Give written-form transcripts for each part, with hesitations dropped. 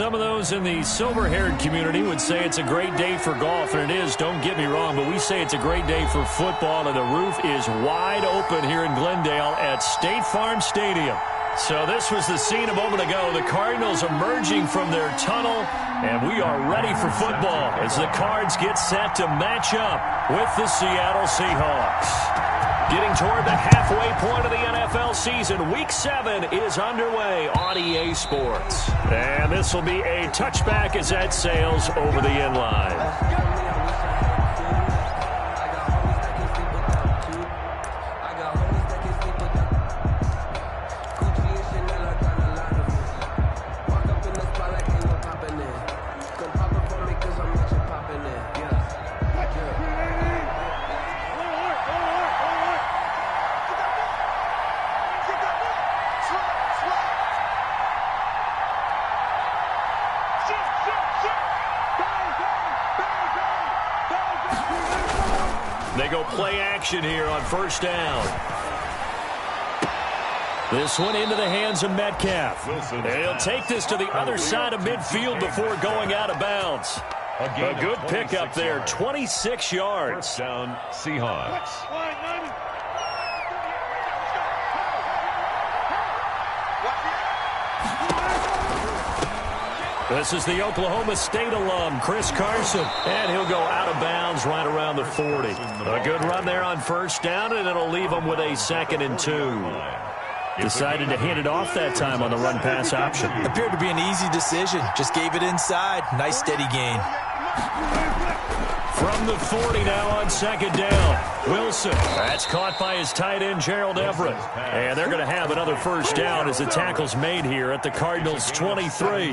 some of those in the silver-haired community would say it's a great day for golf, and it is, don't get me wrong, but we say it's a great day for football, and the roof is wide open here in Glendale at State Farm Stadium. So this was the scene a moment ago. The Cardinals emerging from their tunnel, and we are ready for football as the Cards get set to match up with the Seattle Seahawks. Getting toward the halfway point of the NFL season, Week 7 is underway on EA Sports. And this will be a touchback as that sails over the end line. They go play action here on first down. This one into the hands of Metcalf. He'll take this to the other side of midfield before going out of bounds. A good pickup there, 26 yards. First down, Seahawks. This is the Oklahoma State alum, Chris Carson, and he'll go out of bounds right around the 40. A good run there on first down, and it'll leave him with a 2nd and 2. Decided to hand it off that time on the run-pass option. Appeared to be an easy decision. Just gave it inside. Nice steady gain. From the 40 now on 2nd down. Wilson. That's caught by his tight end, Gerald Everett. And they're going to have another first down as the tackle's made here at the Cardinals' 23.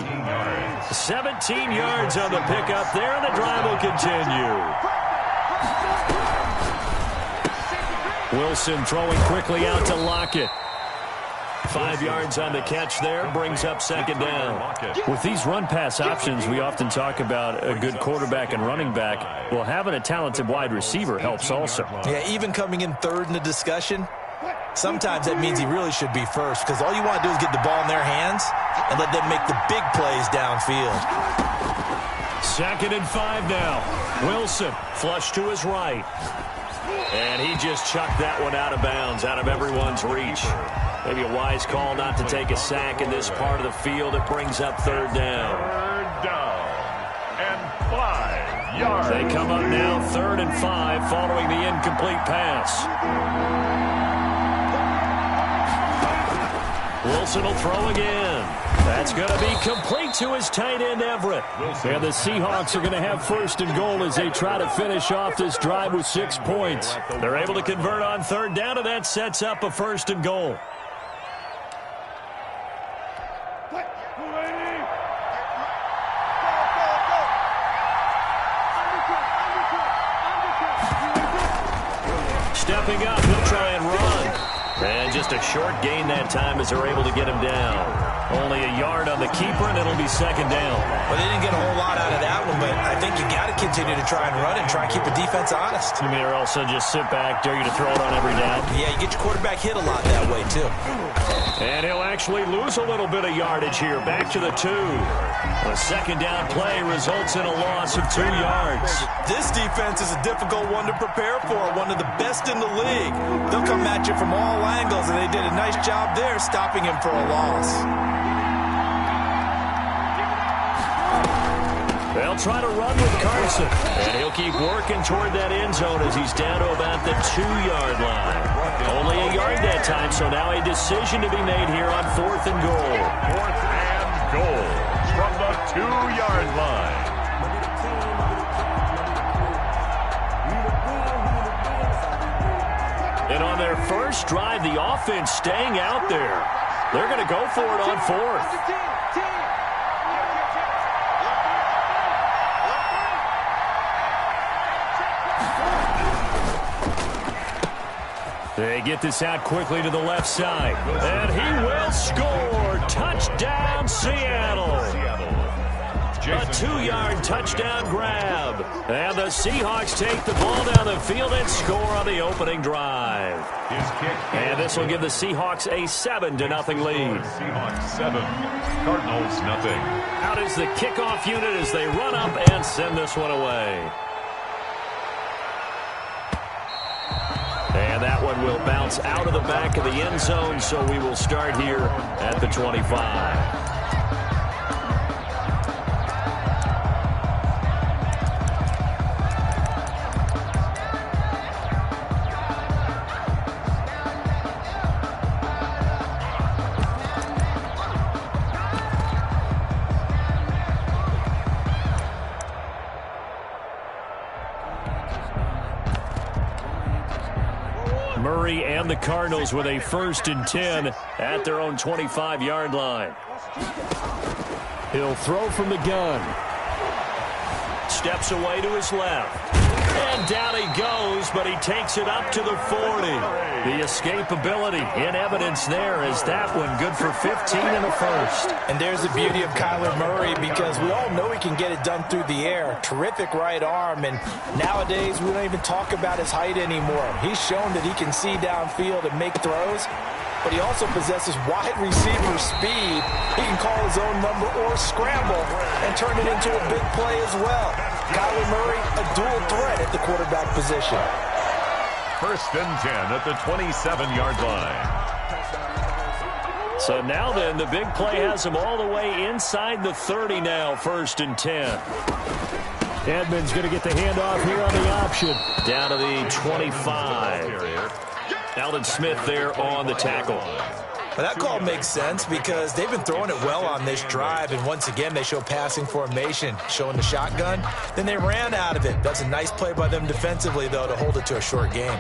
17 yards on the pickup there, and the drive will continue. Wilson throwing quickly out to Lockett. 5 yards on the catch there, brings up 2nd down. With these run-pass options, we often talk about a good quarterback and running back. Well, having a talented wide receiver helps also. Yeah, even coming in third in the discussion, sometimes that means he really should be first, because all you want to do is get the ball in their hands and let them make the big plays downfield. 2nd and 5 now. Wilson, flush to his right. And he just chucked that one out of bounds, out of everyone's reach. Maybe a wise call not to take a sack in this part of the field. It brings up 3rd down. 3rd down and 5 yards. They come up now 3rd and 5 following the incomplete pass. Wilson will throw again. That's going to be complete to his tight end, Everett. And the Seahawks are going to have 1st and goal as they try to finish off this drive with 6 points. They're able to convert on 3rd down, and that sets up a 1st and goal. Stepping up, he'll try and run. And just a short gain that time as they're able to get him down. Only a yard on the keeper, and it'll be 2nd down. Well, they didn't get a whole lot out of that one, but I think you got to continue to try and run and try and keep the defense honest. You mean, or also just sit back, dare you to throw it on every down? Yeah, you get your quarterback hit a lot that way, too. And he'll actually lose a little bit of yardage here. Back to the 2. A 2nd down play results in a loss of 2 yards. This defense is a difficult one to prepare for, one of the best in the league. They'll come at you from all angles, and they did a nice job there stopping him for a loss. They'll try to run with Carson, and he'll keep working toward that end zone as he's down to about the 2-yard line. Only a yard that time, so now a decision to be made here on 4th and goal. 4th and goal from the 2-yard line. And on their first drive, the offense staying out there. They're going to go for it on 4th. They get this out quickly to the left side. And he will score. Touchdown, Seattle. A 2-yard touchdown grab. And the Seahawks take the ball down the field and score on the opening drive. And this will give the Seahawks a 7-0 lead. Seahawks 7, Cardinals nothing. Out is the kickoff unit as they run up and send this one away. And that one will bounce out of the back of the end zone, so we will start here at the 25. Murray and the Cardinals with a 1st and 10 at their own 25-yard line. He'll throw from the gun. Steps away to his left. And down he goes, but he takes it up to the 40. The escapability in evidence there is that one good for 15 and a 1st. And there's the beauty of Kyler Murray, because we all know he can get it done through the air. Terrific right arm, and nowadays we don't even talk about his height anymore. He's shown that he can see downfield and make throws, but he also possesses wide receiver speed. He can call his own number or scramble and turn it into a big play as well. Kyler Murray, a dual threat at the quarterback position. 1st and 10 at the 27-yard line. So now then, the big play has him all the way inside the 30 now, 1st and 10. Edmonds going to get the handoff here on the option. Down to the 25. Alden Smith there on the tackle. Well, that call makes sense because they've been throwing it well on this drive, and once again they show passing formation, showing the shotgun. Then they ran out of it. That's a nice play by them defensively, though, to hold it to a short game.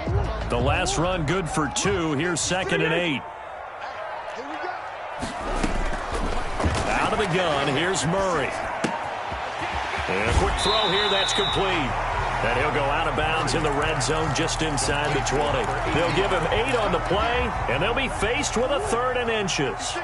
The last run good for 2. Here's 2nd and 8. Out of the gun, here's Murray. And a quick throw here, that's complete. And he'll go out of bounds in the red zone just inside the 20. They'll give him 8 on the play, and they'll be faced with a 3rd and inches.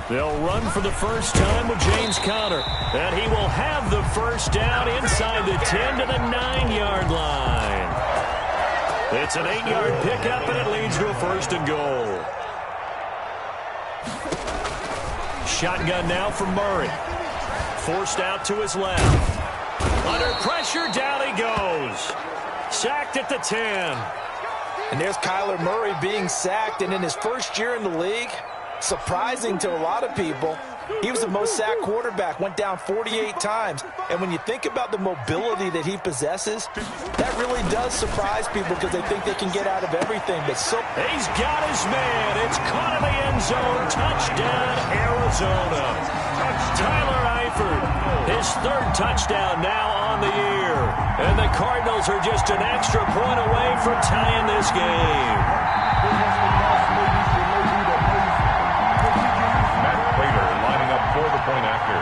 They'll run for the first time with James Conner. And he will have the first down inside the 10 to the 9-yard line. It's an 8-yard pickup, and it leads to a 1st and goal. Shotgun now from Murray. Forced out to his left. Under pressure, down he goes. Sacked at the 10. And there's Kyler Murray being sacked, and in his first year in the league, surprising to a lot of people, he was the most sacked quarterback, went down 48 times. And when you think about the mobility that he possesses, that really does surprise people because they think they can get out of everything. But he's got his man. It's caught in the end zone. Touchdown, Arizona. Tyler Eifert, his 3rd touchdown now on the year. And the Cardinals are just an extra point away from tying this game. For the point after.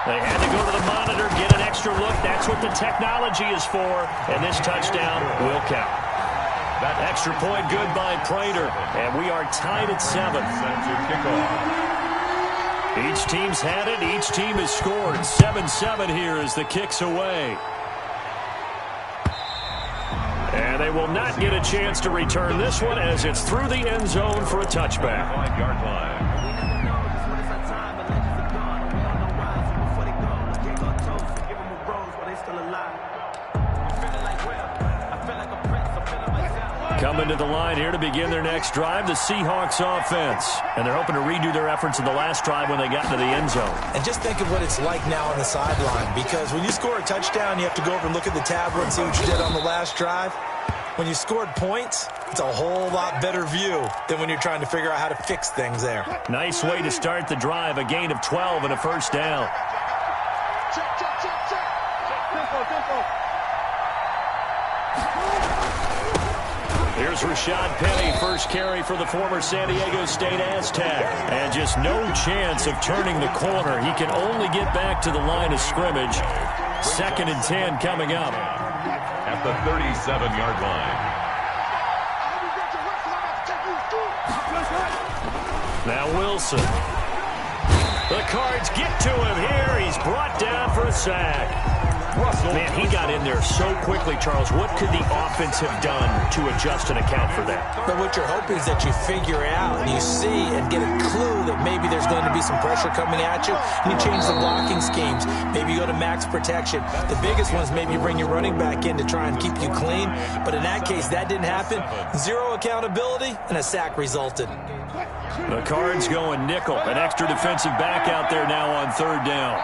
They had to go to the monitor, get an extra look. That's what the technology is for. And this touchdown will count. That extra point good by Prater. And we are tied at 7. Each team's had it. Each team has scored. 7-7 here as the kick's away. And they will not get a chance to return this one as it's through the end zone for a touchback. 5-yard line. Coming to the line here to begin their next drive, the Seahawks offense. And they're hoping to redo their efforts in the last drive when they got into the end zone. And just think of what it's like now on the sideline, because when you score a touchdown, you have to go over and look at the tablet and see what you did on the last drive. When you scored points, it's a whole lot better view than when you're trying to figure out how to fix things there. Nice way to start the drive, a gain of 12 and a first down. Here's Rashad Penny, first carry for the former San Diego State Aztec. And just no chance of turning the corner. He can only get back to the line of scrimmage. 2nd and 10 coming up. At the 37-yard line. Now Wilson. The Cards get to him here. He's brought down for a sack. Man, he got in there so quickly, Charles. What could the offense have done to adjust and account for that? But what you're hoping is that you figure out, and you see and get a clue that maybe there's going to be some pressure coming at you, and you change the blocking schemes. Maybe you go to max protection. The biggest one is maybe you bring your running back in to try and keep you clean. But in that case, that didn't happen. Zero accountability, and a sack resulted. The Cards going nickel. An extra defensive back out there now on third down.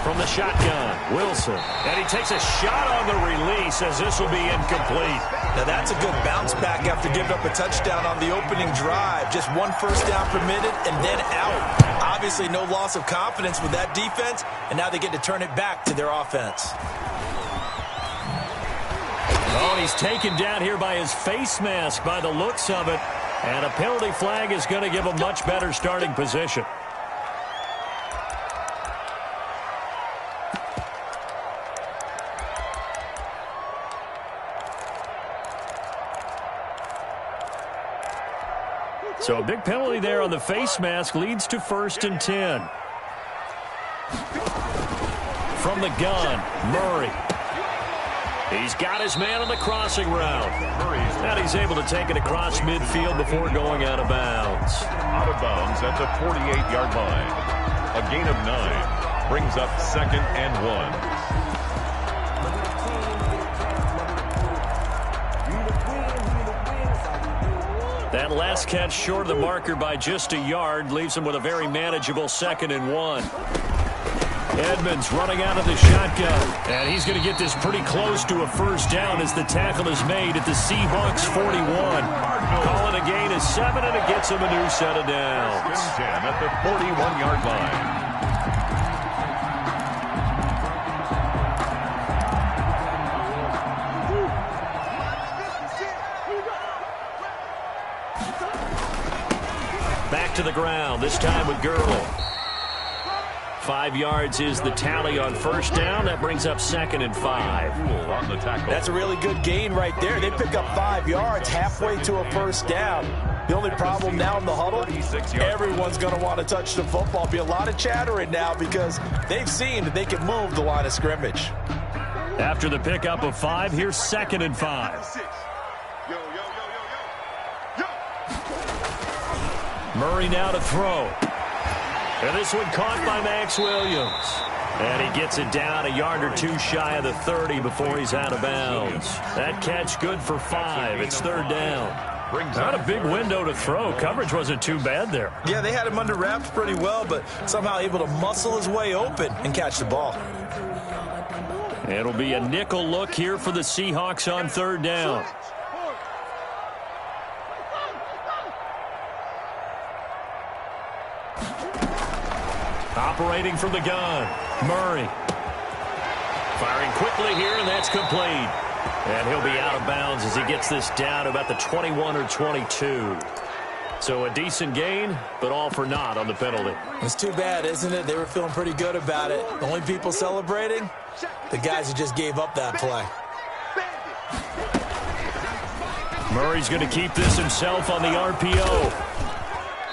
From the shotgun, Wilson. And he takes a shot on the release as this will be incomplete. Now that's a good bounce back after giving up a touchdown on the opening drive. Just one first down permitted and then out. Obviously no loss of confidence with that defense, and now they get to turn it back to their offense. Oh, he's taken down here by his face mask by the looks of it. And a penalty flag is going to give a much better starting position. So a big penalty there on the face mask leads to 1st and 10. From the gun, Murray. He's got his man on the crossing route. And he's able to take it across midfield before going out of bounds. Out of bounds at the 48-yard line. A gain of 9 brings up 2nd and 1. That last catch short of the marker by just a yard leaves him with a very manageable 2nd and 1. Edmonds running out of the shotgun. And he's going to get this pretty close to a first down as the tackle is made at the Seahawks 41. Call it a gain of 7, and it gets him a new set of downs. 10 at the 41-yard line. Back to the ground, this time with Girdle. 5 yards is the tally on first down. That brings up 2nd and 5. On the tackle. That's a really good gain right there. They pick up 5 yards halfway to a first down. The only problem now in the huddle, everyone's going to want to touch the football. Be a lot of chattering now because they've seen that they can move the line of scrimmage. After the pickup of 5, here's 2nd and 5. Murray now to throw. And this one caught by Max Williams. And he gets it down a yard or two shy of the 30 before he's out of bounds. That catch good for 5. It's 3rd down. Not a big window to throw. Coverage wasn't too bad there. Yeah, they had him under wraps pretty well, but somehow able to muscle his way open and catch the ball. It'll be a nickel look here for the Seahawks on 3rd down. Operating from the gun, Murray. Firing quickly here, and that's complete. And he'll be out of bounds as he gets this down about the 21 or 22. So a decent gain, but all for naught on the penalty. It's too bad, isn't it? They were feeling pretty good about it. The only people celebrating, the guys who just gave up that play. Murray's going to keep this himself on the RPO.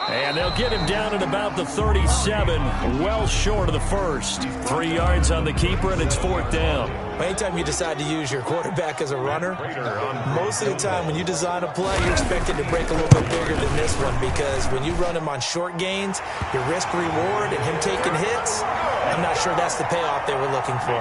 And they'll get him down at about the 37, well short of the first. 3 yards on the keeper, and it's 4th down. Anytime you decide to use your quarterback as a runner, most of the time when you design a play, you're expected to break a little bit bigger than this one because when you run him on short gains, your risk-reward and him taking hits, I'm not sure that's the payoff they were looking for.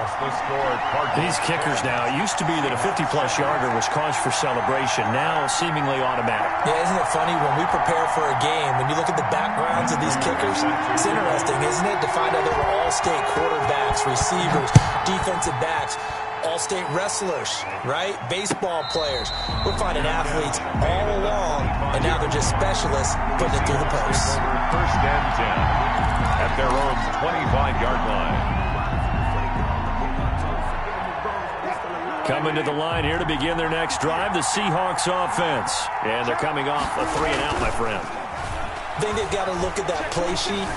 These kickers now, it used to be that a 50-plus yarder was cause for celebration, now seemingly automatic. Yeah, isn't it funny when we prepare for a game, when you look at the backgrounds of these kickers, it's interesting, isn't it, to find out they were all-state quarterbacks, receivers, defensive backs, all-state wrestlers, right? Baseball players. We're finding athletes all along, and now they're just specialists putting it through the posts. 1st and 10 at their own 25-yard line. Coming to the line here to begin their next drive, the Seahawks offense. And they're coming off a 3-and-out, my friend. I think they've got to look at that play sheet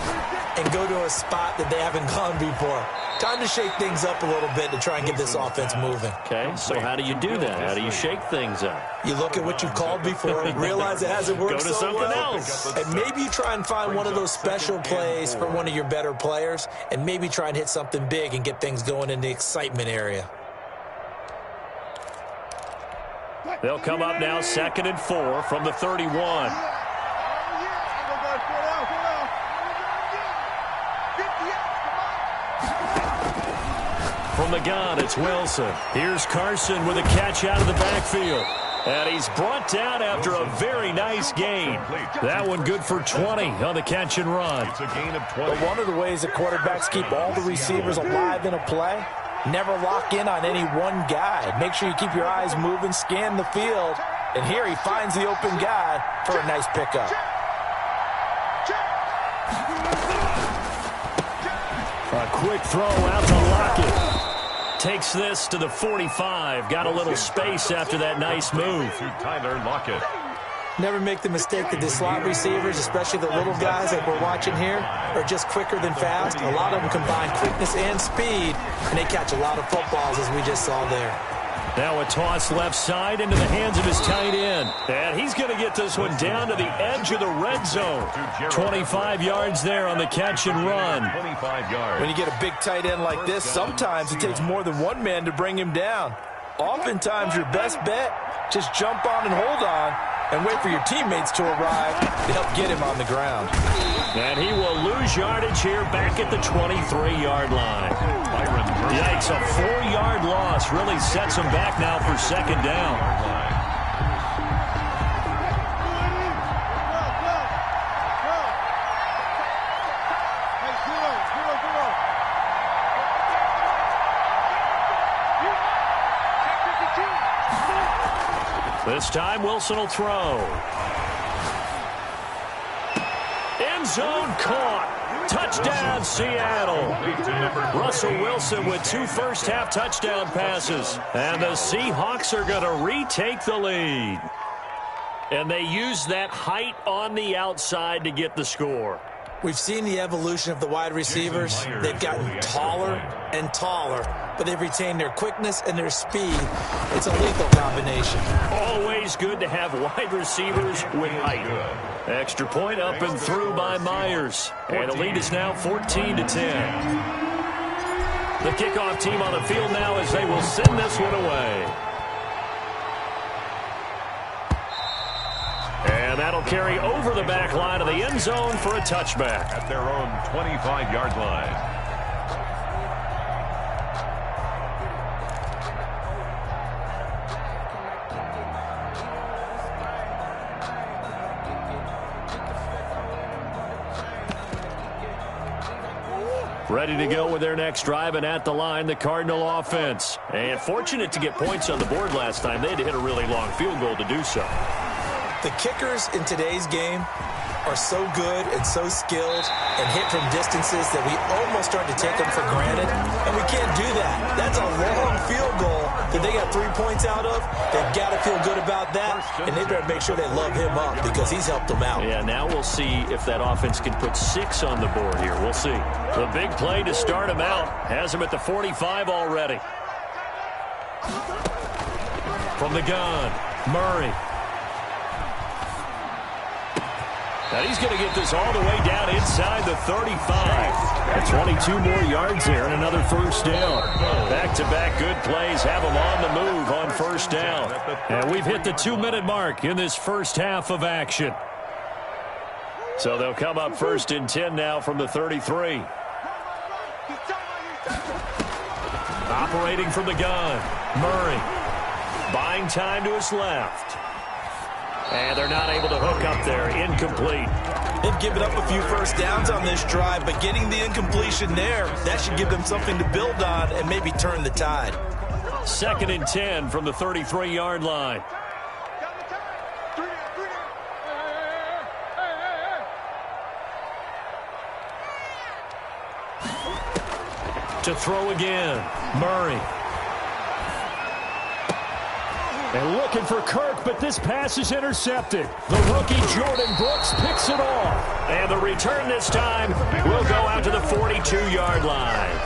and go to a spot that they haven't gone before. Time to shake things up a little bit to try and get this offense moving. Okay, so how do you do that? How do you shake things up? You look at what you've called before, realize it hasn't worked Go to so something well, else. and maybe you try and find one of those special plays for one of your better players, and maybe try and hit something big and get things going in the excitement area. They'll come up now 2nd and 4 from the 31. From the gun, it's Wilson. Here's Carson with a catch out of the backfield. And he's brought down after a very nice gain. That one good for 20 on the catch and run. It's a gain of 20. But one of the ways that quarterbacks keep all the receivers alive in a play, never lock in on any one guy. Make sure you keep your eyes moving, scan the field. And here he finds the open guy for a nice pickup. A quick throw out to Lockett. Takes this to the 45. Got a little space after that nice move. To Tyler Lockett. Never make the mistake that the slot receivers, especially the little guys like we're watching here, are just quicker than fast. A lot of them combine quickness and speed, and they catch a lot of footballs, as we just saw there. Now a toss left side into the hands of his tight end. And he's going to get this one down to the edge of the red zone. 25 yards there on the catch and run. 25 yards. When you get a big tight end like this, sometimes it takes more than one man to bring him down. Oftentimes, your best bet, just jump on and hold on and wait for your teammates to arrive to help get him on the ground. And he will lose yardage here back at the 23-yard line. Yikes, a 4-yard loss really sets him back now for 2nd down. This time Wilson will throw. End zone caught. Touchdown, Seattle. Russell Wilson with 2 first-half touchdown passes. And the Seahawks are going to retake the lead. And they use that height on the outside to get the score. We've seen the evolution of the wide receivers. They've gotten taller and taller, but they've retained their quickness and their speed. It's a lethal combination. Always good to have wide receivers with height. Extra point up and through by Myers. And the lead is now 14-10. The kickoff team on the field now as they will send this one away. And that'll carry over the back line of the end zone for a touchback. At their own 25-yard line. Ready to go with their next drive, and at the line, the Cardinal offense. And fortunate to get points on the board last time. They had to hit a really long field goal to do so. The kickers in today's game are so good and so skilled and hit from distances that we almost start to take them for granted, and we can't do that. That's a long field goal that they got 3 points out of. They've got to feel good about that, and they better make sure they love him up because he's helped them out. Yeah, now we'll see if that offense can put 6 on the board here. We'll see. The big play to start him out has him at the 45 already. From the gun, Murray. And he's going to get this all the way down inside the 35. That's 22 more yards there and another first down. Back-to-back good plays have him on the move on first down. And we've hit the 2-minute mark in this first half of action. So they'll come up 1st and 10 now from the 33. Operating from the gun, Murray. Buying time to his left. And they're not able to hook up there. Incomplete. They've given up a few first downs on this drive, but getting the incompletion there, that should give them something to build on and maybe turn the tide. 2nd and 10 from the 33-yard line. To throw again, Murray. And looking for Kirk, but this pass is intercepted. The rookie Jordan Brooks picks it off. And the return this time will go out to the 42-yard line.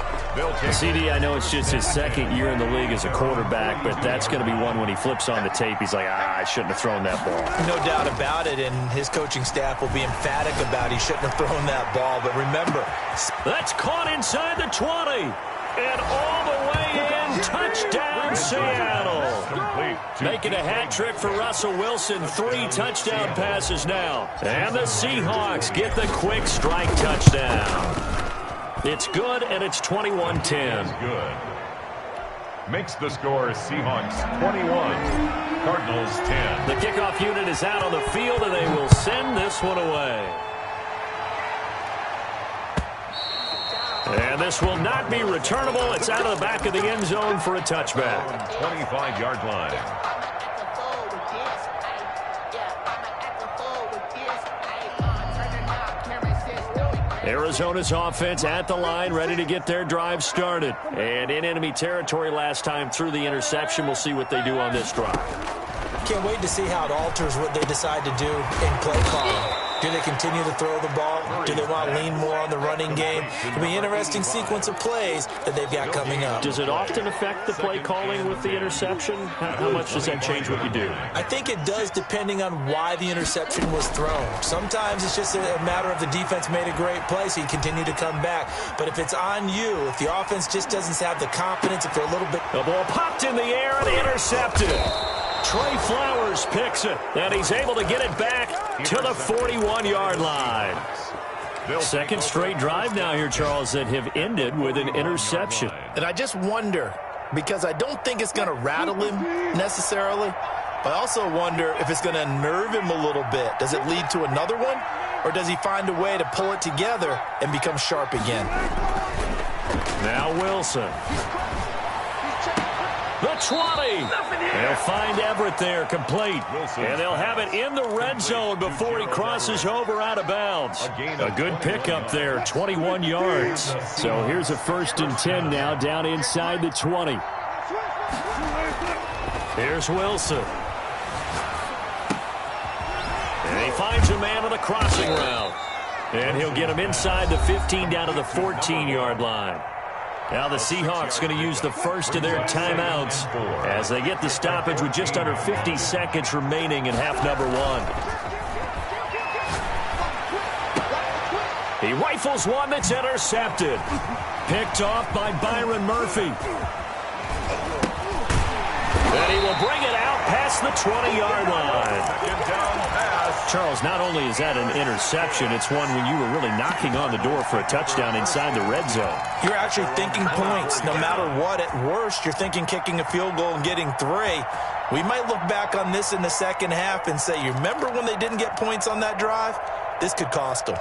CD, I know it's just his second year in the league as a quarterback, but that's going to be one when he flips on the tape. He's like, I shouldn't have thrown that ball. No doubt about it, and his coaching staff will be emphatic about he shouldn't have thrown that ball. But remember, that's caught inside the 20. And all the way in, touchdown Seattle. Making a hat trick for Russell Wilson. 3 touchdown passes now. And the Seahawks get the quick strike touchdown. It's good, and it's 21-10. Good. Makes the score Seahawks 21, Cardinals 10. The kickoff unit is out on the field, and they will send this one away. And this will not be returnable. It's out of the back of the end zone for a touchback. 25-yard line. Arizona's offense at the line, ready to get their drive started. And in enemy territory last time through the interception. We'll see what they do on this drive. Can't wait to see how it alters what they decide to do in play calling. Do they continue to throw the ball? Do they want to lean more on the running game? It'll be an interesting sequence of plays that they've got coming up. Does it often affect the play calling with the interception? How much does that change what you do? I think it does, depending on why the interception was thrown. Sometimes it's just a matter of the defense made a great play, so you continue to come back. But if it's on you, if the offense just doesn't have the confidence, if they're a little bit... The ball popped in the air and intercepted. Trey Flowers picks it, and he's able to get it back to the 41-yard line. Second straight drive now here, Charles, that have ended with an interception. And I just wonder, because I don't think it's going to rattle him necessarily, but I also wonder if it's going to unnerve him a little bit. Does it lead to another one, or does he find a way to pull it together and become sharp again? Now Wilson. The 20. They'll find Everett there, complete. And they'll have it in the red zone before he crosses over out of bounds. A good pickup there, 21 yards. So here's a 1st and 10 now, down inside the 20. Here's Wilson. And he finds a man on the crossing route. And he'll get him inside the 15 down to the 14-yard line. Now the Seahawks going to use the first of their timeouts as they get the stoppage with just under 50 seconds remaining in half number 1. He rifles one that's intercepted. Picked off by Byron Murphy. And he will bring it out past the 20-yard line. Charles, not only is that an interception, it's one when you were really knocking on the door for a touchdown inside the red zone. You're actually thinking points. No matter what, at worst, you're thinking kicking a field goal and getting 3. We might look back on this in the second half and say, you remember when they didn't get points on that drive? This could cost them.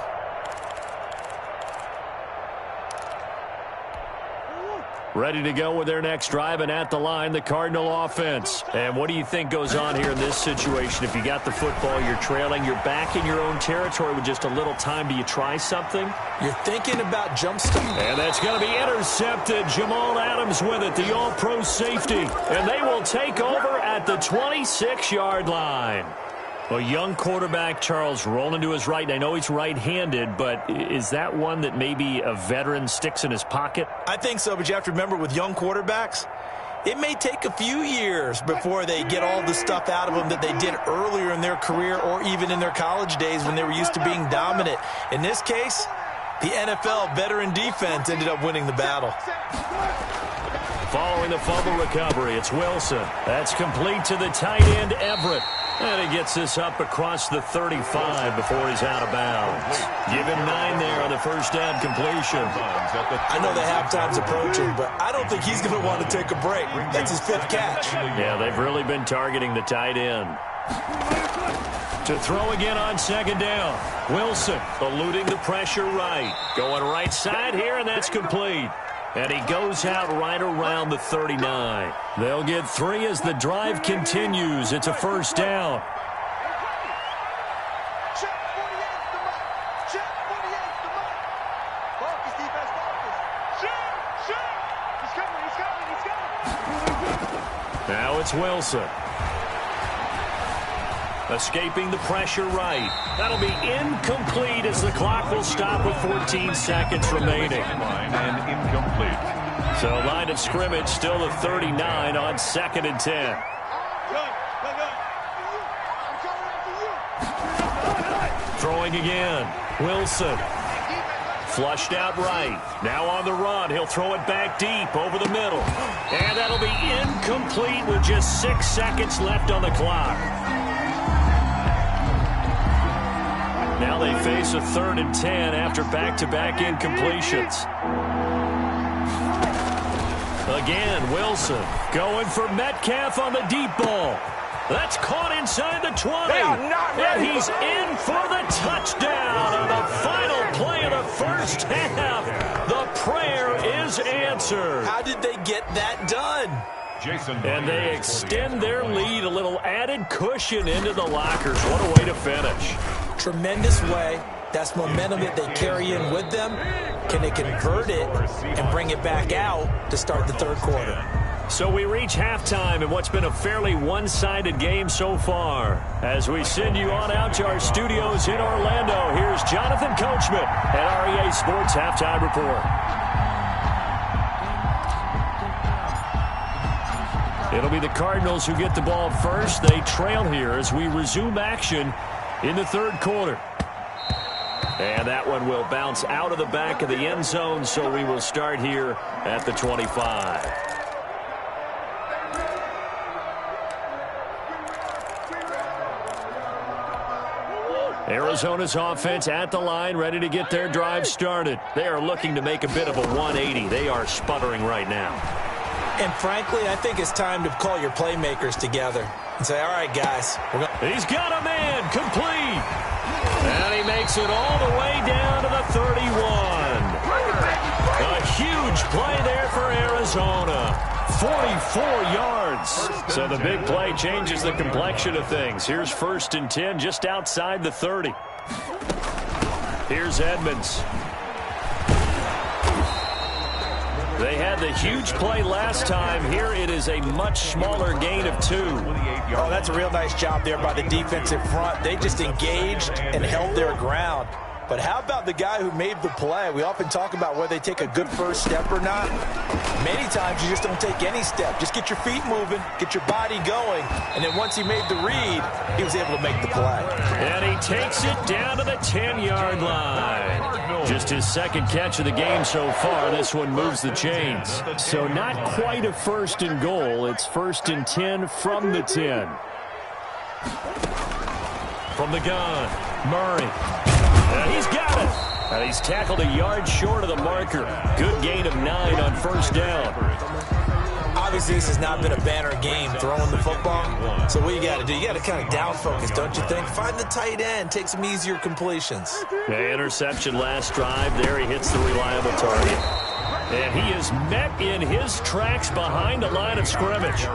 Ready to go with their next drive, and at the line, the Cardinal offense. And what do you think goes on here in this situation? If you got the football, you're trailing, you're back in your own territory with just a little time. Do you try something? You're thinking about jump stop. And that's going to be intercepted. Jamal Adams with it, the all-pro safety. And they will take over at the 26-yard line. A young quarterback, Charles, rolling to his right. I know he's right-handed, but is that one that maybe a veteran sticks in his pocket? I think so, but you have to remember with young quarterbacks, it may take a few years before they get all the stuff out of them that they did earlier in their career or even in their college days when they were used to being dominant. In this case, the NFL veteran defense ended up winning the battle. Following the fumble recovery, it's Wilson. That's complete to the tight end, Everett. And he gets this up across the 35 before he's out of bounds. Give him 9 there on the first down completion. I know the halftime's approaching, but I don't think he's going to want to take a break. That's his 5th catch. Yeah, they've really been targeting the tight end. To throw again on second down. Wilson eluding the pressure right. Going right side here, and that's complete. And he goes out right around the 39. They'll get 3 as the drive continues. It's a first down. Now it's Wilson. Escaping the pressure right. That'll be incomplete as the clock will stop with 14 seconds remaining. And incomplete. So line of scrimmage still the 39 on 2nd and 10. Throwing again. Wilson. Flushed out right. Now on the run. He'll throw it back deep over the middle. And that'll be incomplete with just 6 seconds left on the clock. Now they face a 3rd and 10 after back-to-back incompletions. Again, Wilson going for Metcalf on the deep ball. That's caught inside the 20. And he's in for the touchdown on the final play of the first half. The prayer is answered. How did they get that done? And they extend their lead, a little added cushion into the lockers. What a way to finish. Tremendous way. That's momentum that they carry in with them. Can they convert it and bring it back out to start the 3rd quarter? So we reach halftime in what's been a fairly one-sided game so far. As we send you on out to our studios in Orlando, here's Jonathan Coachman at REA Sports Halftime Report. It'll be the Cardinals who get the ball first. They trail here as we resume action in the 3rd quarter. And that one will bounce out of the back of the end zone, so we will start here at the 25. Arizona's offense at the line, ready to get their drive started. They are looking to make a bit of a 180. They are sputtering right now. And frankly, I think it's time to call your playmakers together and say, all right, guys. He's got a man, complete. And he makes it all the way down to the 31. A huge play there for Arizona. 44 yards. So the big play changes the complexion of things. Here's 1st and 10 just outside the 30. Here's Edmonds. They had the huge play last time. Here it is a much smaller gain of 2. Oh, that's a real nice job there by the defensive front. They just engaged and held their ground. But how about the guy who made the play? We often talk about whether they take a good first step or not. Many times you just don't take any step. Just get your feet moving, get your body going, and then once he made the read, he was able to make the play. And he takes it down to the 10-yard line. Just his 2nd catch of the game so far. This one moves the chains. So not quite a 1st and goal. It's 1st and 10 from the 10. From the gun, Murray. And he's got it. And he's tackled a yard short of the marker. Good gain of 9 on 1st down. Obviously, this has not been a banner game throwing the football. So what you got to do, you got to kind of down focus, don't you think? Find the tight end, take some easier completions. The interception last drive. There he hits the reliable target. And he is met in his tracks behind the line of scrimmage.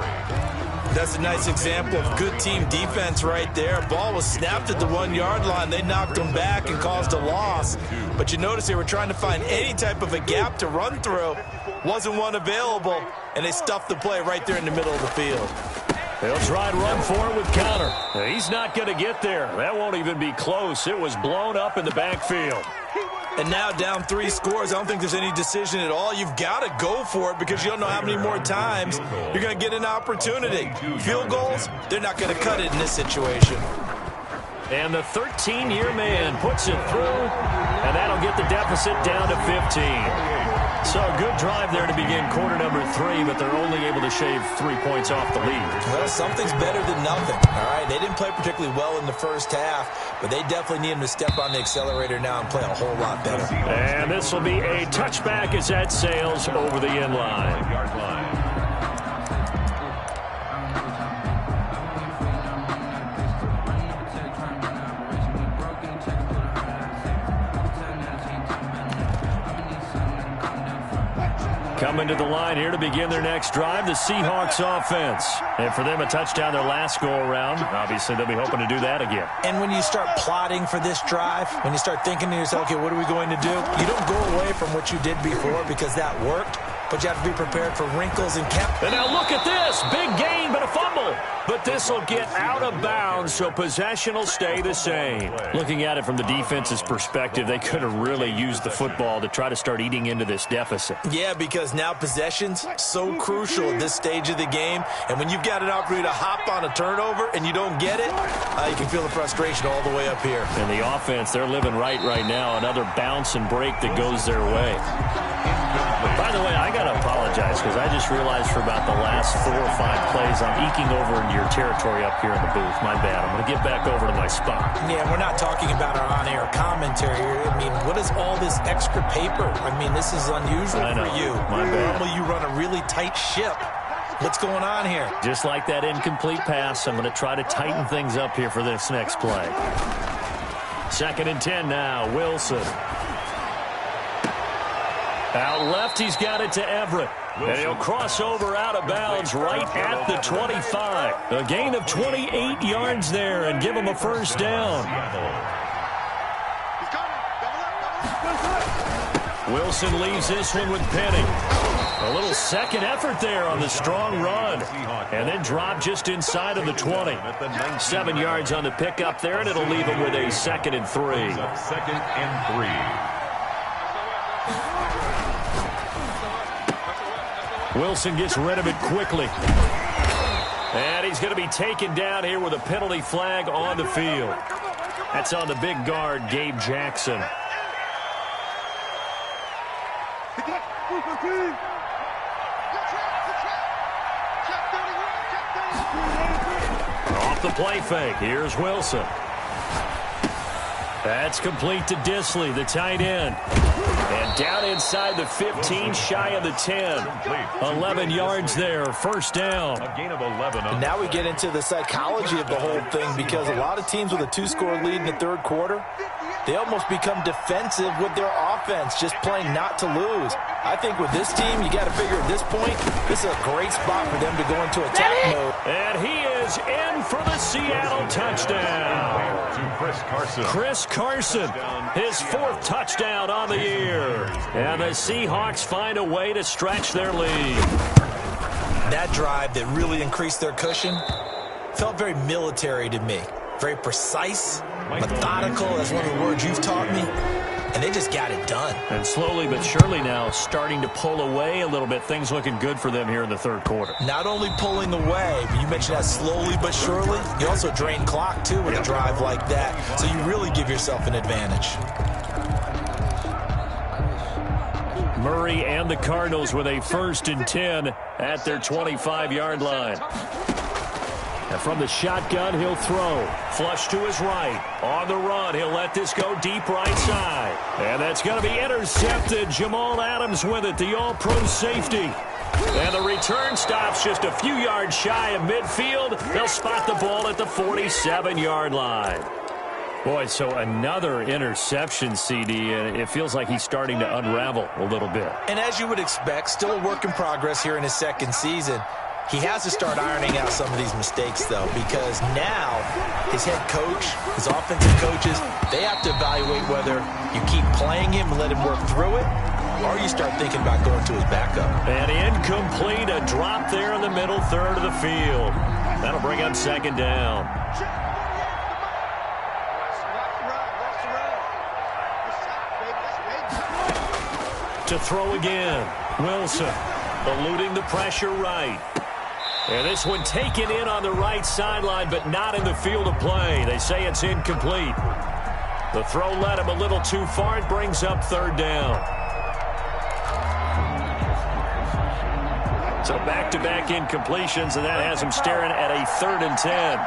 That's a nice example of good team defense right there. Ball was snapped at the 1-yard line. They knocked him back and caused a loss. But you notice they were trying to find any type of a gap to run through. Wasn't one available, and they stuffed the play right there in the middle of the field. They'll try and run for it with Connor. He's not going to get there. That won't even be close. It was blown up in the backfield. And now down 3 scores. I don't think there's any decision at all. You've got to go for it because you don't know how many more times you're going to get an opportunity. Field goals, they're not going to cut it in this situation. And the 13-year man puts it through, and that'll get the deficit down to 15. So a good drive there to begin quarter number 3, but they're only able to shave 3 points off the lead. Well, something's better than nothing, all right? They didn't play particularly well in the first half, but they definitely need him to step on the accelerator now and play a whole lot better. And this will be a touchback as that sails over the end line. Coming to the line here to begin their next drive, the Seahawks offense. And for them, a touchdown their last go-around. Obviously, they'll be hoping to do that again. And when you start plotting for this drive, when you start thinking to yourself, okay, what are we going to do? You don't go away from what you did before because that worked. but you have to be prepared for wrinkles and cap. And now look at this. Big gain, but a fumble. But this will get out of bounds, so possession will stay the same. Looking at it from the defense's perspective, they could have really used the football to try to start eating into this deficit. Yeah, because now possession's so crucial at this stage of the game. And when you've got an opportunity to hop on a turnover and you don't get it, you can feel the frustration all the way up here. And the offense, they're living right now. Another bounce and break that goes their way. By the way, I got to apologize because I just realized for about the last 4 or 5 plays, I'm eking over into your territory up here in the booth. My bad. I'm going to get back over to my spot. Yeah, we're not talking about our on-air commentary here. I mean, what is all this extra paper? I mean, this is unusual for you. My bad. Normally you run a really tight ship. What's going on here? Just like that incomplete pass, I'm going to try to tighten things up here for this next play. 2nd and 10 now. Wilson. Out left, he's got it to Everett. And he'll cross over out of bounds right at the 25. A gain of 28 yards there and give him a first down. Wilson leaves this one with Penny. A little second effort there on the strong run. And then drop just inside of the 20. 7 yards on the pickup there, and it'll leave him with a 2nd and 3. 2nd and 3. Wilson gets rid of it quickly. And he's going to be taken down here with a penalty flag on the field. That's on the big guard, Gabe Jackson. Off the play fake. Here's Wilson. That's complete to Disley, the tight end. And down inside the 15, shy of the 10. 11 yards there, first down. A gain of 11. And now we get into the psychology of the whole thing, because a lot of teams with a 2-score lead in the third quarter, they almost become defensive with their offense, just playing not to lose. I think with this team, you got to figure at this point, this is a great spot for them to go into attack mode. And he is in for the Seattle touchdown. To Chris Carson. Chris Carson, his 4th touchdown on the year. And the Seahawks find a way to stretch their lead. That drive that really increased their cushion felt very military to me. Very precise, methodical, that's one of the words you've taught me. And they just got it done. And slowly but surely now starting to pull away a little bit. Things looking good for them here in the third quarter. Not only pulling away, but you mentioned that slowly but surely. You also drain clock, too, with a drive like that. So you really give yourself an advantage. Murray and the Cardinals with a 1st and 10 at their 25-yard line. And from the shotgun, he'll throw. Flush to his right. On the run, he'll let this go deep right side. And that's going to be intercepted. Jamal Adams with it, the all-pro safety. And the return stops just a few yards shy of midfield. They'll spot the ball at the 47-yard line. Boy, so another interception, CD, and it feels like he's starting to unravel a little bit. And as you would expect, still a work in progress here in his 2nd season. He has to start ironing out some of these mistakes, though, because now his head coach, his offensive coaches, they have to evaluate whether you keep playing him and let him work through it, or you start thinking about going to his backup. And incomplete, a drop there in the middle third of the field. That'll bring up 2nd down. To throw again, Wilson eluding the pressure right. And this one taken in on the right sideline, but not in the field of play. They say it's incomplete. The throw led him a little too far. It brings up 3rd down. So back-to-back incompletions, and that has him staring at a 3rd and 10.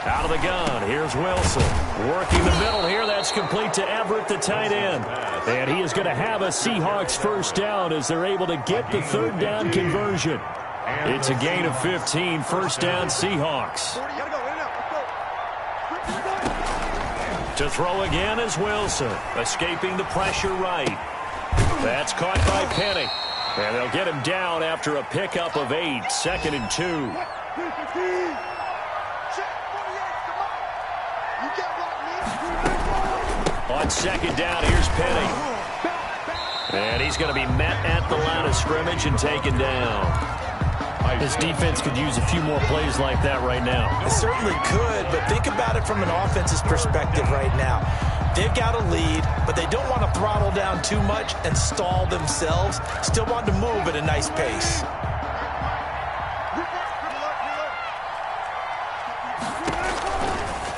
Out of the gun, here's Wilson. Working the middle here, that's complete to Everett, the tight end. And he is going to have a Seahawks first down as they're able to get the 3rd down conversion. It's a gain of 15, 1st down Seahawks. To throw again is Wilson, escaping the pressure right. That's caught by Penny. And they'll get him down after a pickup of 8, 2nd and 2. On second down, here's Penny. And he's going to be met at the line of scrimmage and taken down. This defense could use a few more plays like that right now. It certainly could, but think about it from an offense's perspective right now. They've got a lead, but they don't want to throttle down too much and stall themselves. Still want to move at a nice pace.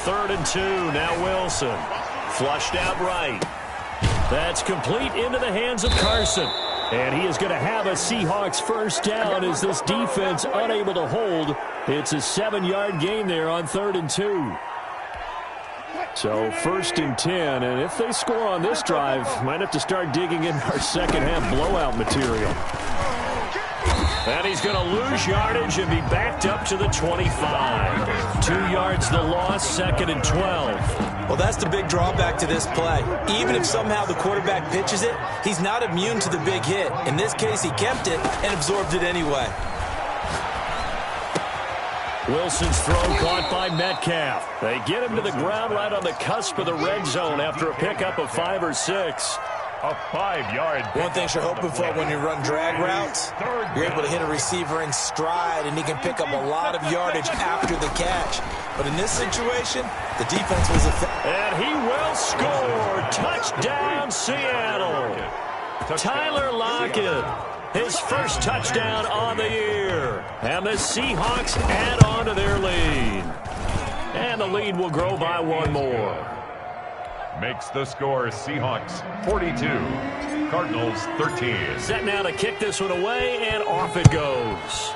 Third and 2, now Wilson. Flushed out right. That's complete into the hands of Carson. And he is going to have a Seahawks first down as this defense unable to hold. It's a 7-yard gain there on 3rd and 2. So 1st and 10, and if they score on this drive, might have to start digging in our second half blowout material. And he's going to lose yardage and be backed up to the 25. 2 yards the loss, 2nd and 12. Well, that's the big drawback to this play. Even if somehow the quarterback pitches it, he's not immune to the big hit. In this case, he kept it and absorbed it anyway. Wilson's throw caught by Metcalf. They get him to the ground right on the cusp of the red zone after a pickup of 5 or 6. A 5-yard. One thing you're hoping for when you run drag routes, you're able to hit a receiver in stride, and he can pick up a lot of yardage after the catch. But in this situation, the defense was effective. And he will score. Touchdown, Seattle. Tyler Lockett, his first touchdown on the year. And the Seahawks add on to their lead. And the lead will grow by 1 more. Makes the score Seahawks 42, Cardinals 13. Set now to kick this one away, and off it goes.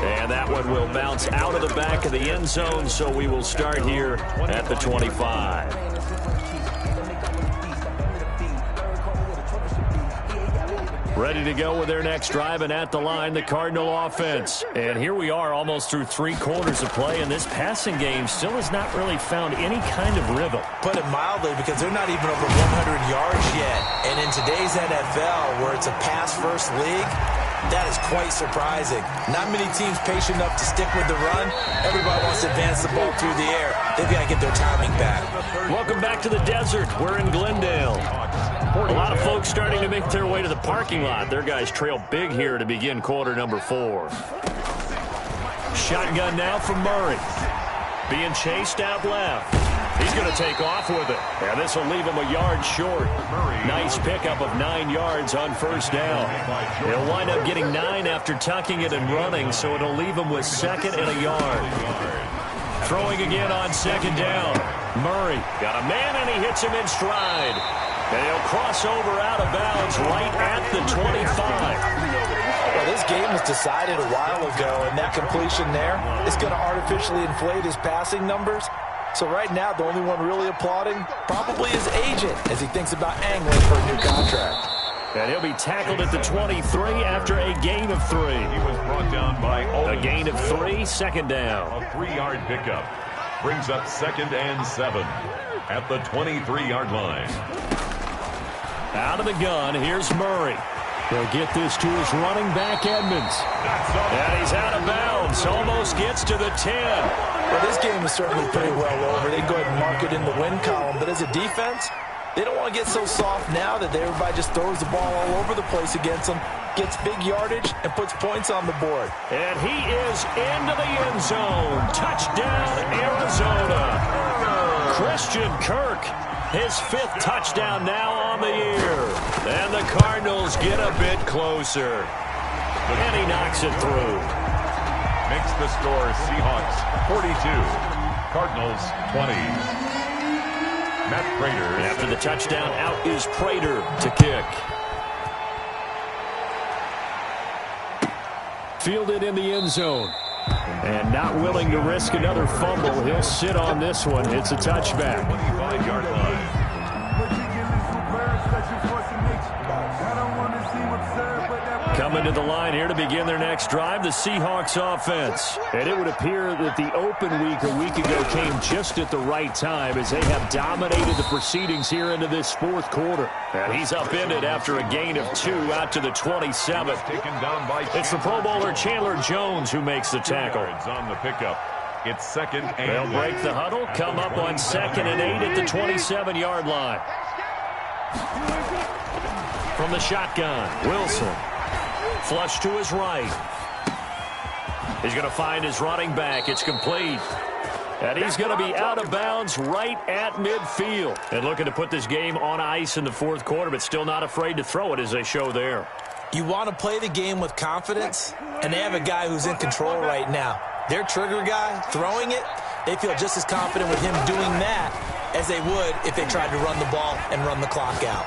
And that one will bounce out of the back of the end zone, so we will start here at the 25. Ready to go with their next drive, and at the line, the Cardinal offense. And here we are almost through 3 quarters of play, and this passing game still has not really found any kind of rhythm. Put it mildly, because they're not even over 100 yards yet. And in today's NFL, where it's a pass-first league, that is quite surprising. Not many teams patient enough to stick with the run. Everybody wants to advance the ball through the air. They've got to get their timing back. Welcome back to the desert. We're in Glendale. A lot of folks starting to make their way to the parking lot. Their guys trail big here to begin quarter number 4. Shotgun now from Murray. Being chased out left. He's going to take off with it. And this will leave him a yard short. Nice pickup of 9 yards on first down. He'll wind up getting 9 after tucking it and running, so it'll leave him with 2nd and a yard. Throwing again on 2nd down. Murray got a man, and he hits him in stride. And he'll cross over out of bounds right at the 25. Well, this game was decided a while ago, and that completion there is going to artificially inflate his passing numbers. So right now, the only one really applauding probably his agent as he thinks about angling for a new contract. And he'll be tackled at the 23 after a gain of 3. He was brought down by a gain of 3, 2nd down. A 3-yard pickup brings up 2nd and 7 at the 23-yard line. Out of the gun, here's Murray. He'll get this to his running back, Edmonds. And he's out of bounds. Almost gets to the 10. Well, this game is certainly pretty well over. They go ahead and mark it in the win column. But as a defense, they don't want to get so soft now that everybody just throws the ball all over the place against them, gets big yardage, and puts points on the board. And he is into the end zone. Touchdown, Arizona. Christian Kirk. His 5th touchdown now on the year. And the Cardinals get a bit closer. And he knocks it through. Makes the score Seahawks 42, Cardinals 20. Matt Prater. After the touchdown, out is Prater to kick. Fielded in the end zone. And not willing to risk another fumble. He'll sit on this one. It's a touchback. 25-yard line. Coming to the line here to begin their next drive, the Seahawks offense. And it would appear that the open week a week ago came just at the right time as they have dominated the proceedings here into this fourth quarter. And he's upended after a gain of 2 out to the 27. It's the Pro Bowler Chandler Jones who makes the tackle. On the pickup. It's second and they'll break the huddle, come up on 2nd and 8 at the 27-yard line. From the shotgun, Wilson. Flush to his right. He's going to find his running back. It's complete. And he's going to be out of bounds right at midfield. And looking to put this game on ice in the fourth quarter, but still not afraid to throw it as they show there. You want to play the game with confidence, and they have a guy who's in control right now. Their trigger guy, throwing it, they feel just as confident with him doing that as they would if they tried to run the ball and run the clock out.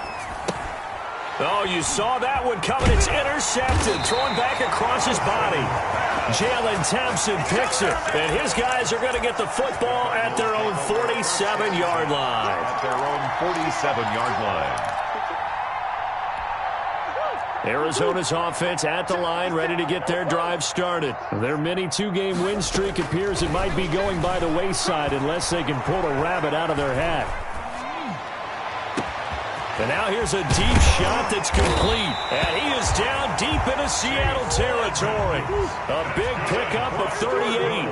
Oh, you saw that one coming. It's intercepted. Thrown back across his body. Jalen Thompson picks it. And his guys are going to get the football at their own 47-yard line. At their own 47-yard line. Arizona's offense at the line, ready to get their drive started. Their mini 2-game win streak appears it might be going by the wayside unless they can pull a rabbit out of their hat. And now here's a deep shot that's complete. And he is down deep into Seattle territory. A big pickup of 38.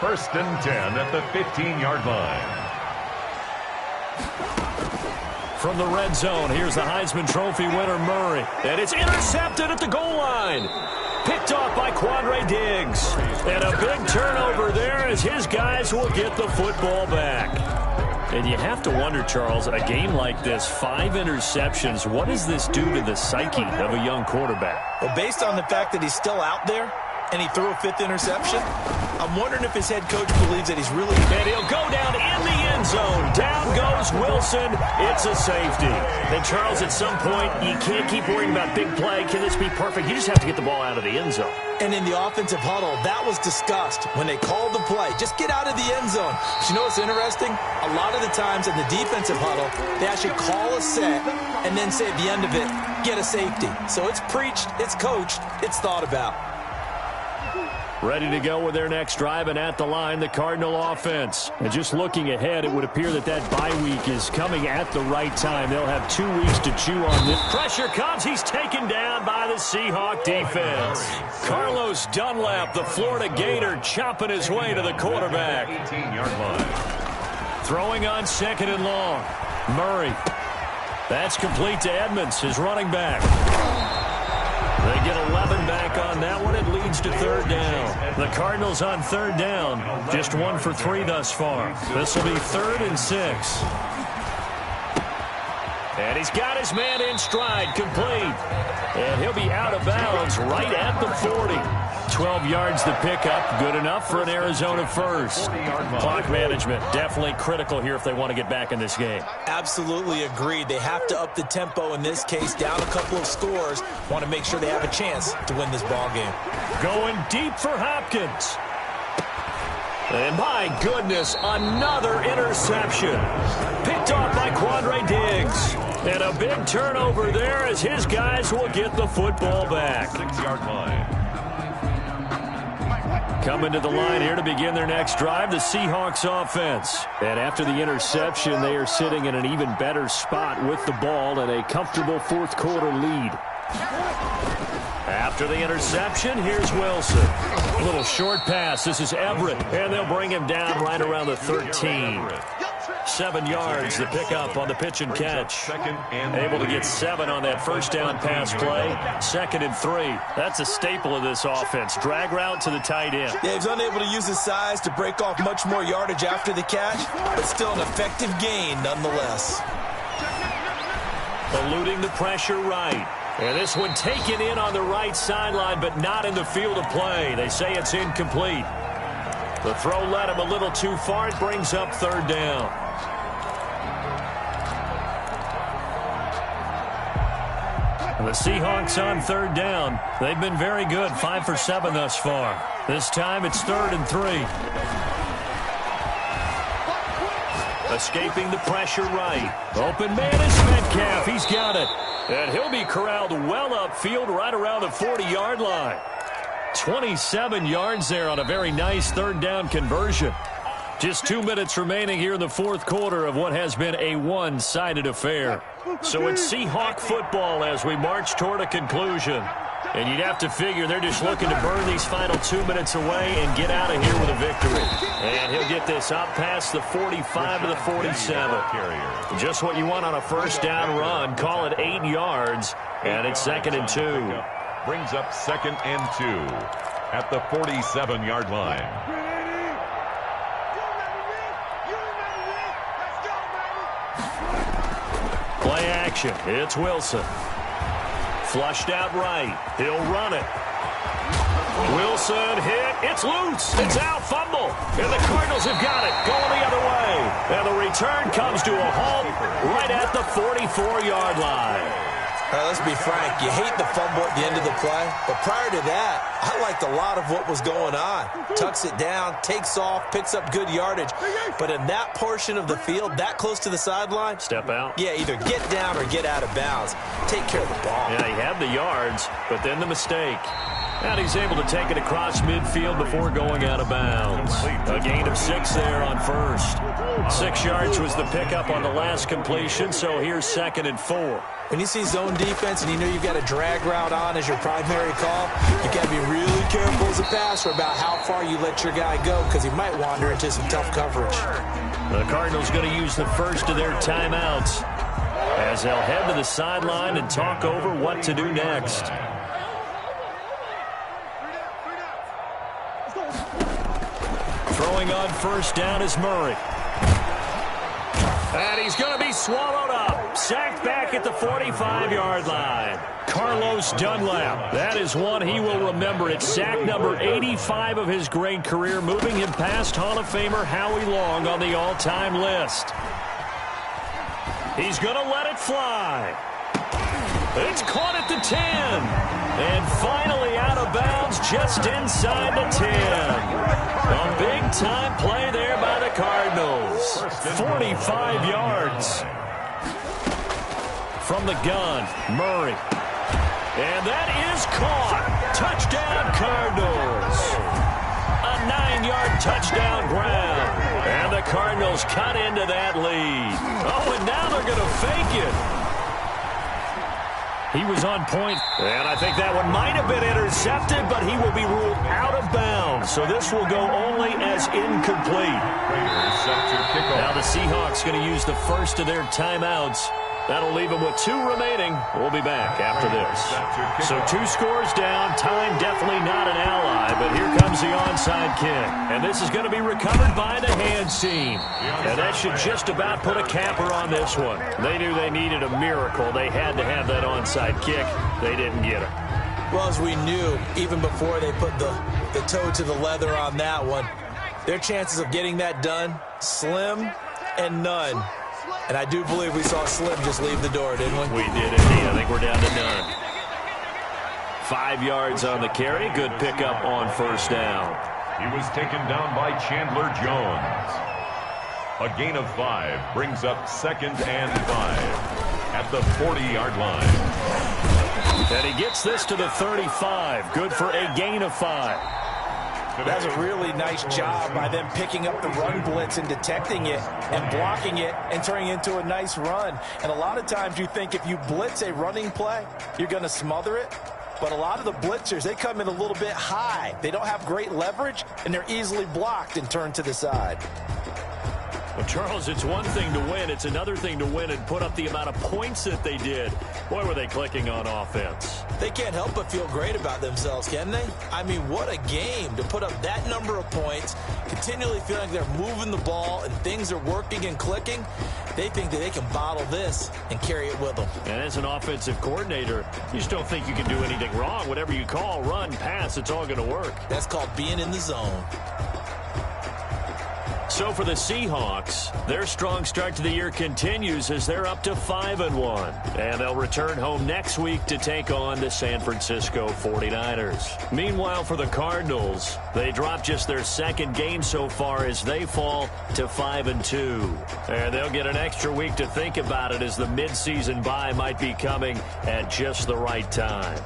1st and 10 at the 15-yard line. From the red zone, here's the Heisman Trophy winner, Murray. And it's intercepted at the goal line. Picked off by Quandre Diggs. And a big turnover there as his guys will get the football back. And you have to wonder, Charles, a game like this, 5 interceptions, what does this do to the psyche of a young quarterback? Well, based on the fact that he's still out there and he threw a 5th interception, I'm wondering if his head coach believes that he's really... And he'll go down in the end zone. Down goes Wilson. It's a safety. And, Charles, at some point, you can't keep worrying about big play. Can this be perfect? You just have to get the ball out of the end zone. And in the offensive huddle, that was discussed when they called the play. Just get out of the end zone. But you know what's interesting? A lot of the times in the defensive huddle, they actually call a set and then say at the end of it, get a safety. So it's preached, it's coached, it's thought about. Ready to go with their next drive, and at the line, the Cardinal offense. And just looking ahead, it would appear that that bye week is coming at the right time. They'll have 2 weeks to chew on this. Pressure comes. He's taken down by the Seahawk defense. Carlos Dunlap, the Florida Gator, chopping his way to the quarterback. 18-yard line. Throwing on 2nd and long. Murray. That's complete to Edmonds, his running back. They get 11 back on that one. It leads to 3rd down. The Cardinals on 3rd down. Just 1 for 3 thus far. This will be 3rd and 6. And he's got his man in stride, complete. And he'll be out of bounds right at the 40. 12 yards the pickup. Good enough for an Arizona first. Clock management definitely critical here if they want to get back in this game. Absolutely agreed. They have to up the tempo in this case, down a couple of scores. Want to make sure they have a chance to win this ball game. Going deep for Hopkins. And my goodness, another interception. Picked off by Quandre Diggs. And a big turnover there as his guys will get the football back. 6-yard line. Coming to the line here to begin their next drive, the Seahawks offense. And after the interception, they are sitting in an even better spot with the ball and a comfortable fourth quarter lead. After the interception, here's Wilson. A little short pass. This is Everett, and they'll bring him down right around the 13. 7 yards, the pickup on the pitch and catch. Able to get 7 on that first down pass play. 2nd and 3. That's a staple of this offense. Drag route to the tight end. Yeah, he's unable to use his size to break off much more yardage after the catch, but still an effective gain nonetheless. Eluding the pressure right. And this one taken in on the right sideline, but not in the field of play. They say it's incomplete. The throw led him a little too far. It brings up 3rd down. The Seahawks on 3rd down. They've been very good, 5 for 7 thus far. This time it's 3rd and 3. Escaping the pressure right. Open man is Metcalf. He's got it. And he'll be corralled well upfield right around the 40-yard line. 27 yards there on a very nice third down conversion. Just 2 minutes remaining here in the fourth quarter of what has been a one-sided affair. So it's Seahawk football as we march toward a conclusion. And you'd have to figure they're just looking to burn these final 2 minutes away and get out of here with a victory. And he'll get this up past the 45 to the 47. Just what you want on a first down run. Call it 8 yards. And it's 2nd and 2. Brings up 2nd and 2 at the 47-yard line. Play action. It's Wilson. Flushed out right. He'll run it. Wilson hit. It's loose. It's out. Fumble. And the Cardinals have got it. Going the other way. And the return comes to a halt right at the 44-yard line. Let's be frank. You hate the fumble at the end of the play. But prior to that, I liked a lot of what was going on. Tucks it down, takes off, picks up good yardage. But in that portion of the field, that close to the sideline. Step out. Yeah, either get down or get out of bounds. Take care of the ball. Yeah, he had the yards, but then the mistake. And he's able to take it across midfield before going out of bounds. A gain of 6 there on first. 6 yards was the pickup on the last completion, so here's 2nd and 4. When you see zone defense and you know you've got a drag route on as your primary call, you've got to be really careful as a passer about how far you let your guy go because he might wander into some tough coverage. The Cardinals going to use the first of their timeouts as they'll head to the sideline and talk over what to do next. Throwing on first down is Murray. And he's going to be swallowed up. Sacked back at the 45-yard line. Carlos Dunlap. That is one he will remember. It's sack number 85 of his great career, moving him past Hall of Famer Howie Long on the all-time list. He's going to let it fly. It's caught at the 10. And finally out of bounds just inside the 10. A big-time play there by the Cardinals. 45 yards. From the gun, Murray. And that is caught. Touchdown, Cardinals. A 9-yard touchdown ground. And the Cardinals cut into that lead. Oh, and now they're going to fake it. He was on point, and I think that one might have been intercepted, but he will be ruled out of bounds. So this will go only as incomplete. Now the Seahawks going to use the first of their timeouts. That'll leave them with 2 remaining. We'll be back after this. So 2 scores down. Time definitely not an ally, but here comes the onside kick. And this is going to be recovered by the hands team. And that should just about put a capper on this one. They knew they needed a miracle. They had to have that onside kick. They didn't get it. Well, as we knew, even before they put the toe to the leather on that one, their chances of getting that done, slim and none. And I do believe we saw Slim just leave the door, didn't we? We did indeed. I think we're down to none. 5 yards on the carry. Good pickup on first down. He was taken down by Chandler Jones. A gain of 5 brings up 2nd and 5 at the 40-yard line. And he gets this to the 35. Good for a gain of 5. That's a really nice job by them picking up the run blitz and detecting it and blocking it and turning it into a nice run. And a lot of times you think if you blitz a running play, you're going to smother it. But a lot of the blitzers, they come in a little bit high. They don't have great leverage, and they're easily blocked and turned to the side. Well, Charles, it's one thing to win. It's another thing to win and put up the amount of points that they did. Boy, were they clicking on offense. They can't help but feel great about themselves, can they? I mean, what a game to put up that number of points, continually feeling like they're moving the ball and things are working and clicking. They think that they can bottle this and carry it with them. And as an offensive coordinator, you just don't think you can do anything wrong. Whatever you call, run, pass, it's all going to work. That's called being in the zone. So for the Seahawks, their strong start to the year continues as they're up to 5-1. And they'll return home next week to take on the San Francisco 49ers. Meanwhile, for the Cardinals, they dropped just their second game so far as they fall to 5-2. And they'll get an extra week to think about it as the midseason bye might be coming at just the right time.